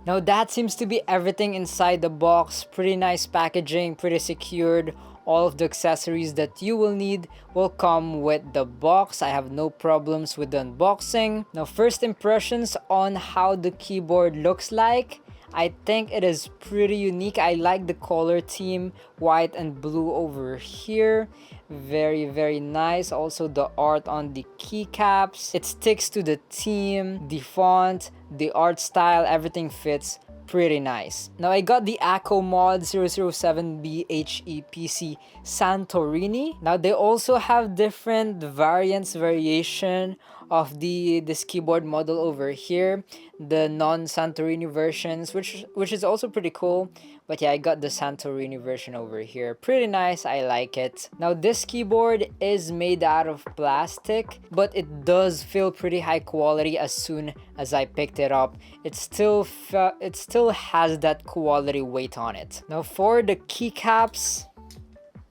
Now that seems to be everything inside the box. Pretty nice packaging, pretty secured. All of the accessories that you will need will come with the box. I have no problems with the unboxing. Now first impressions on how the keyboard looks like. I think it is pretty unique. I like the color theme, white and blue over here. Very nice. Also the art on the keycaps. It sticks to the theme, the font, the art style, everything fits pretty nice. Now I got the Akko MOD007B HEPC Santorini. Now they also have different variation of this keyboard model over here, the non-Santorini versions, which is also pretty cool. But yeah, I got the Santorini version over here. Pretty nice, I like it. Now this keyboard is made out of plastic, but it does feel pretty high quality as soon as I picked it up. It still has that quality weight on it. Now for the keycaps,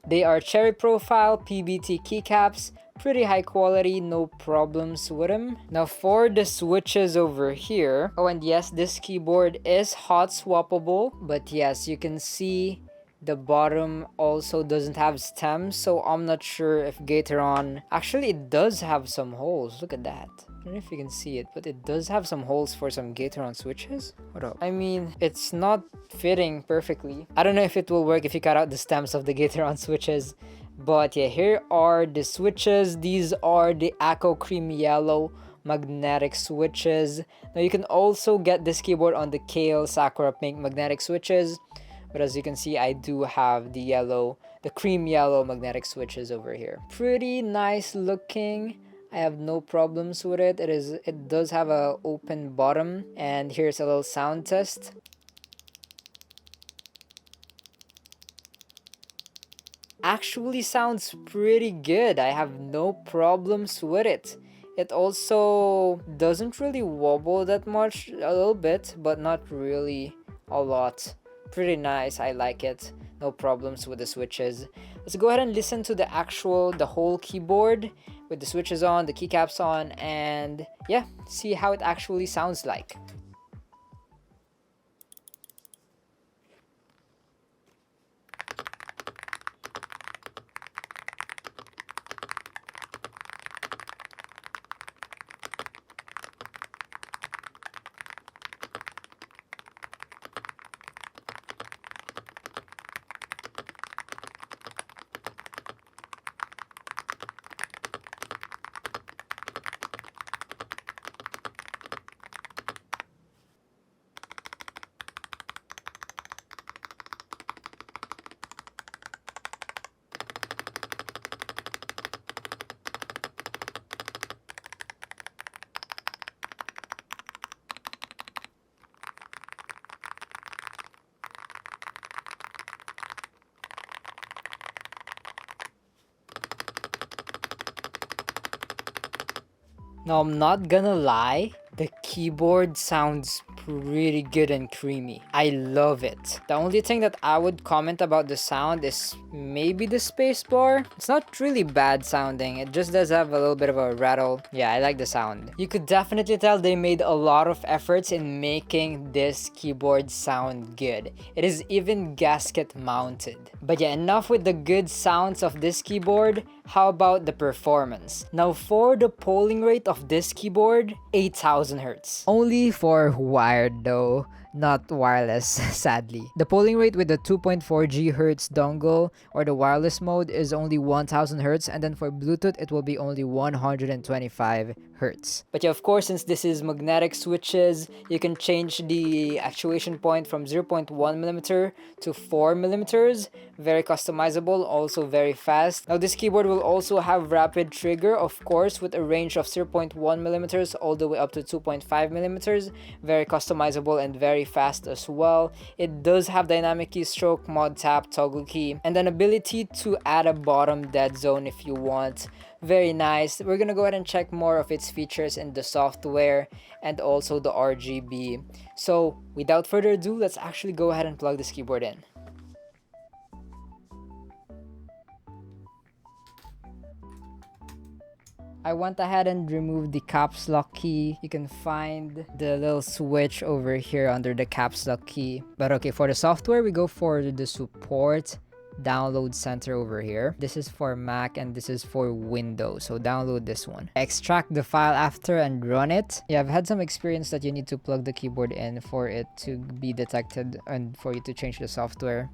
they are cherry profile PBT keycaps. Pretty high quality, no problems with them. Now for the switches over here, oh and yes, this keyboard is hot swappable, but yes, you can see the bottom also doesn't have stems, so I'm not sure if Gateron, actually it does have some holes. Look at that. I don't know if you can see it, but it does have some holes for some Gateron switches. What up? I mean, it's not fitting perfectly. I don't know if it will work if you cut out the stems of the Gateron switches. But yeah, here are the switches. These are the Akko cream yellow magnetic switches. Now you can also get this keyboard on the Kale Sakura pink magnetic switches. But as you can see, I do have the cream yellow magnetic switches over here. Pretty nice looking. I have no problems with it. It does have a open bottom. And here's a little sound test. Actually sounds pretty good. I have no problems with it. It also doesn't really wobble that much, a little bit, but not really a lot. Pretty nice, I like it. No problems with the switches. Let's go ahead and listen to the whole keyboard with the switches on, the keycaps on, and yeah, see how it actually sounds like. Now, I'm not gonna lie, the keyboard sounds pretty good and creamy. I love it. The only thing that I would comment about the sound is maybe the spacebar. It's not really bad sounding. It just does have a little bit of a rattle. Yeah, I like the sound. You could definitely tell they made a lot of efforts in making this keyboard sound good. It is even gasket mounted. But yeah, enough with the good sounds of this keyboard. How about the performance? Now for the polling rate of this keyboard, 8000 Hz. Only for wired though, not wireless, sadly. The polling rate with the 2.4 GHz dongle or the wireless mode is only 1000 Hz, and then for Bluetooth it will be only 125 Hz. But yeah, of course, since this is magnetic switches, you can change the actuation point from 0.1mm to 4mm. Very customizable, also very fast. Now this keyboard will also have rapid trigger, of course, with a range of 0.1mm all the way up to 2.5mm. Very customizable and very fast as well. It does have dynamic keystroke, mod tap, toggle key, and an ability to add a bottom dead zone if you want. Very nice. We're gonna go ahead and check more of its features in the software and also the RGB. So without further ado, let's actually go ahead and plug this keyboard in. I went ahead and removed the caps lock key. You can find the little switch over here under the caps lock key. But okay, for the software, we go for the support download center over here. This is for Mac and this is for Windows, so download this one. Extract the file after and run it. Yeah, I've had some experience that you need to plug the keyboard in for it to be detected and for you to change the software.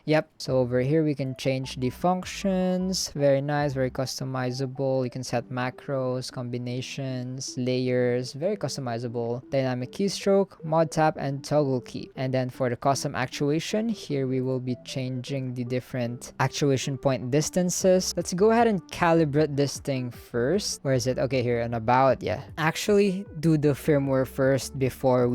Yep, so over here we can change the functions. Very nice, very customizable. You can set macros, combinations, layers, very customizable. Dynamic keystroke, mod tap, and toggle key. And then for the custom actuation, here we will be changing the different actuation point distances. Let's go ahead and calibrate this thing first. Where is it? Okay, here and about. Yeah, actually do the firmware first before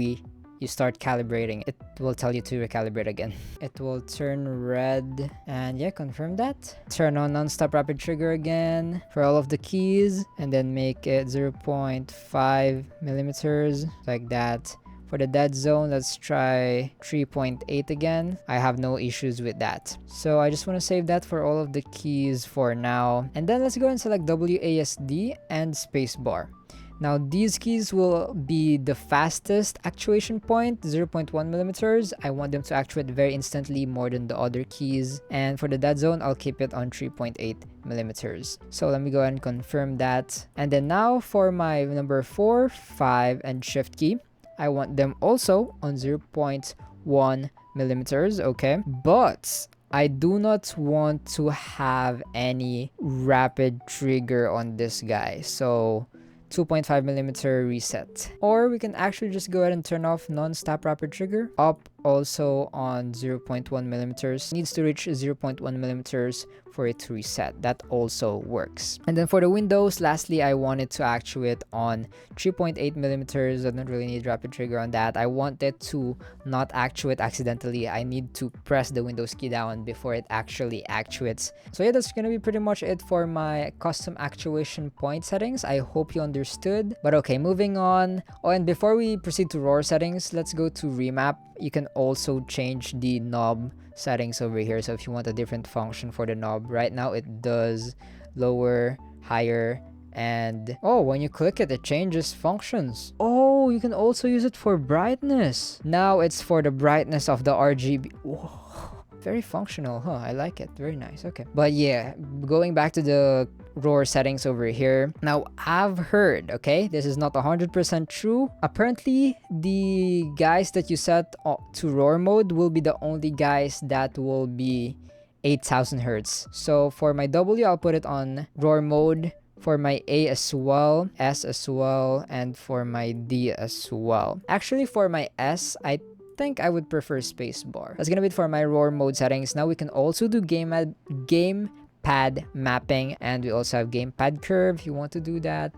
you start calibrating. It will tell you to recalibrate again. It will turn red, and yeah, confirm that. Turn on non-stop rapid trigger again for all of the keys, and then make it 0.5 millimeters like that. For the dead zone, let's try 3.8 again. I have no issues with that. So I just want to save that for all of the keys for now. And then let's go and select WASD and spacebar. Now these keys will be the fastest actuation point, 0.1 millimeters. I want them to actuate very instantly, more than the other keys. And for the dead zone, I'll keep it on 3.8 millimeters. So let me go ahead and confirm that. And then now for my number 4, 5, and shift key, I want them also on 0.1 millimeters, okay? But I do not want to have any rapid trigger on this guy. So 2.5 millimeter reset, or we can actually just go ahead and turn off non-stop rapid trigger. Up also on 0.1 millimeters, needs to reach 0.1 millimeters for it to reset. That also works. And then for the Windows, lastly, I want it to actuate on 3.8 millimeters. I don't really need rapid trigger on that. I want it to not actuate accidentally. I need to press the Windows key down before it actually actuates. So yeah, that's gonna be pretty much it for my custom actuation point settings. I hope you understood. But okay, moving on. Oh, and before we proceed to RAW settings, let's go to remap. You can also change the knob settings over here. So if you want a different function for the knob, right now it does lower, higher, and oh, when you click it, it changes functions. Oh, you can also use it for brightness. Now it's for the brightness of the RGB. Whoa. Very functional, huh? I like it. Very nice. Okay. But yeah, going back to the RAW settings over here. Now, I've heard, okay, this is not 100% true. Apparently, the guys that you set to RAW mode will be the only guys that will be 8000 hertz. So for my W, I'll put it on RAW mode. For my A as well, S as well, and for my D as well. Actually, for my S, I think I would prefer spacebar. That's gonna be it for my RAW mode settings. Now we can also do gamepad mapping, and we also have gamepad curve if you want to do that,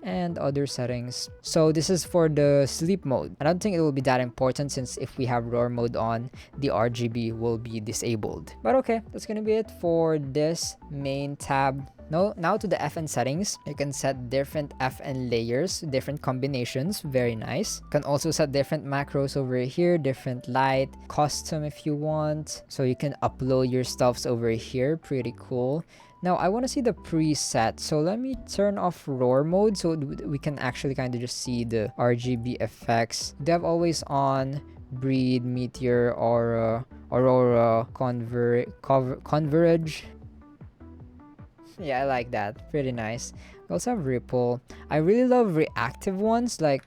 and other settings. So this is for the sleep mode. I don't think it will be that important since if we have RAW mode on, the RGB will be disabled. But okay, that's gonna be it for this main tab. Now to the FN settings. You can set different FN layers, different combinations. Very nice. You can also set different macros over here, different light, custom if you want. So you can upload your stuffs over here. Pretty cool. Now I want to see the preset, so let me turn off RAW mode so we can actually kind of just see the RGB effects. They have always on, breed, meteor, aura, aurora, converge. Yeah, I like that. Pretty nice. We also have ripple. I really love reactive ones, like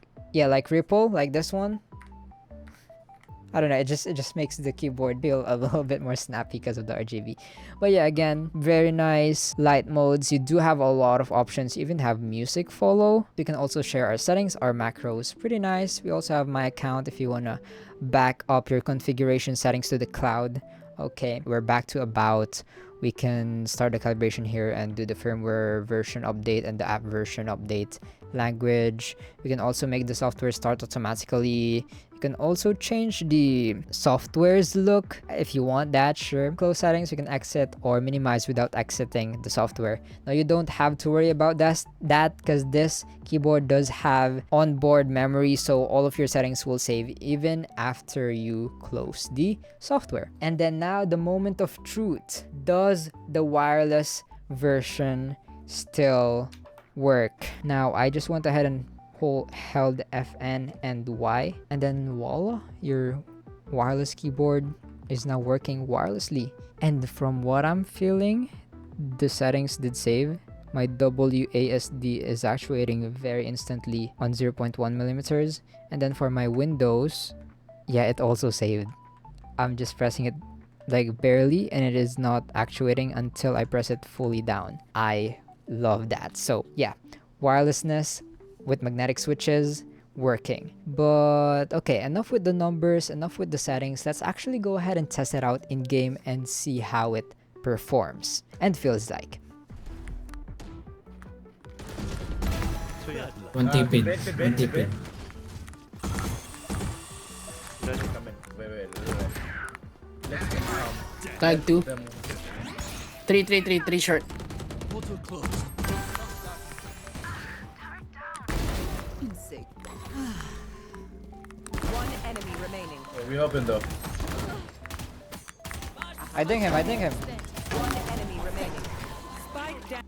ripple, like this one. I don't know, it just makes the keyboard feel a little bit more snappy because of the RGB. But yeah, again, very nice. Light modes, you do have a lot of options. You even have music follow. You can also share our settings, our macros. Pretty nice. We also have my account if you want to back up your configuration settings to the cloud. Okay, we're back to about. We can start the calibration here and do the firmware version update and the app version update. language. You can also make the software start automatically. You can also change the software's look if you want that, sure. Close settings, you can exit or minimize without exiting the software. Now you don't have to worry about that because this keyboard does have onboard memory, so all of your settings will save even after you close the software. And then now the moment of truth. Does the wireless version still work? Now I just went ahead and held FN and Y, and then voila, your wireless keyboard is now working wirelessly. And from what I'm feeling, the settings did save. My WASD is actuating very instantly on 0.1 millimeters, and then for my Windows, yeah, it also saved. I'm just pressing it like barely, and it is not actuating until I press it fully down. I love that. So yeah, wirelessness with magnetic switches working. But okay, enough with the numbers, enough with the settings. Let's actually go ahead and test it out in game and see how it performs and feels like. One tip in. One tip in. Tag 2. 3 short. One enemy remaining. We open though. I think him. One enemy remaining. Spike down.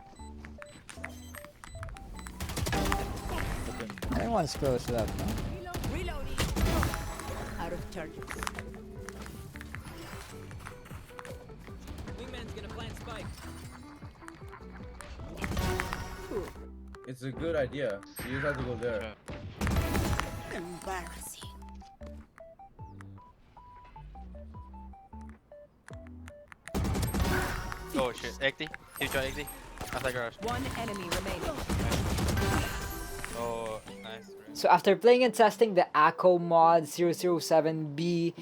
I think one's close left, no? Reloading. Out of charges. Wingman's gonna plant spike. It's a good idea. You just have to go there. Embarrassing. Oh shit, XD. Huge shot XD. Outside garage. One enemy remaining. Oh, nice. So after playing and testing the Akko MOD007B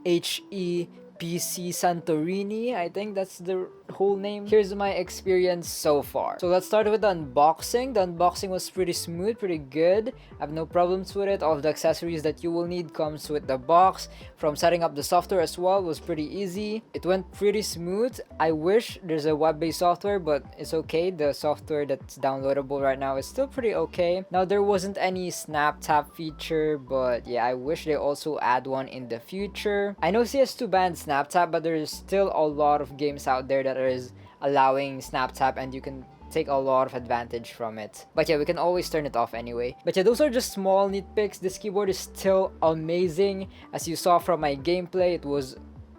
HEPC Santorini, I think that's the whole name. Here's my experience so far. So let's start with the unboxing. The unboxing was pretty smooth, pretty good. I have no problems with it. All of the accessories that you will need comes with the box. From setting up the software as well was pretty easy. It went pretty smooth. I wish there's a web-based software, but it's okay. The software that's downloadable right now is still pretty okay. Now there wasn't any snap tap feature, but yeah, I wish they also add one in the future. I know CS2 banned snap tap, but there's still a lot of games out there that is allowing snap tap and you can take a lot of advantage from it. But yeah, we can always turn it off anyway. But yeah, those are just small nitpicks. This keyboard is still amazing. As you saw from my gameplay, it was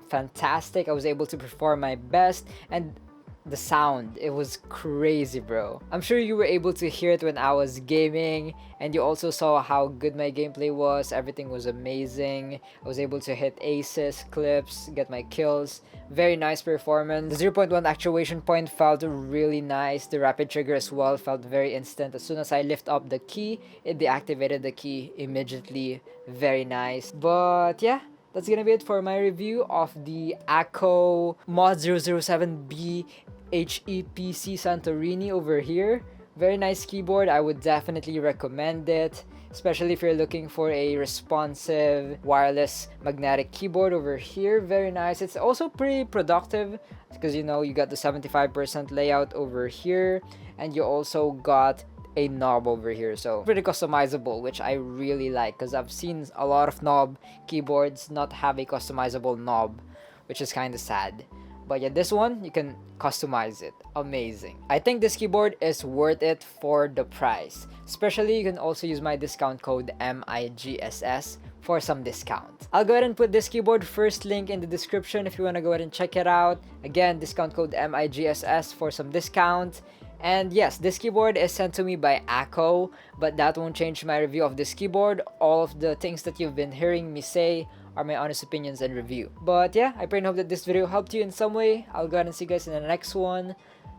fantastic. I was able to perform my best, and the sound, it was crazy, bro. I'm sure you were able to hear it when I was gaming, and you also saw how good my gameplay was. Everything was amazing. I was able to hit aces, clips, get my kills. Very nice performance. The 0.1 actuation point felt really nice. The rapid trigger as well felt very instant. As soon as I lift up the key, it deactivated the key immediately. Very nice. But yeah, that's gonna be it for my review of the Akko MOD007B HEPC Santorini over here. Very nice keyboard. I would definitely recommend it, especially if you're looking for a responsive wireless magnetic keyboard over here. Very nice. It's also pretty productive because, you know, you got the 75% layout over here, and you also got a knob over here, so pretty customizable, which I really like because I've seen a lot of knob keyboards not have a customizable knob, which is kind of sad. But yeah, this one, you can customize it. Amazing. I think this keyboard is worth it for the price. Especially, you can also use my discount code MIGSS for some discount. I'll go ahead and put this keyboard first link in the description if you want to go ahead and check it out. Again, discount code MIGSS for some discount. And yes, this keyboard is sent to me by Akko, but that won't change my review of this keyboard. All of the things that you've been hearing me say are my honest opinions and review. But yeah, I pray and hope that this video helped you in some way. I'll go ahead and see you guys in the next one.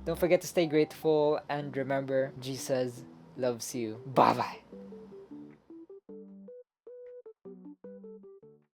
Don't forget to stay grateful, and remember, Jesus loves you. Bye bye.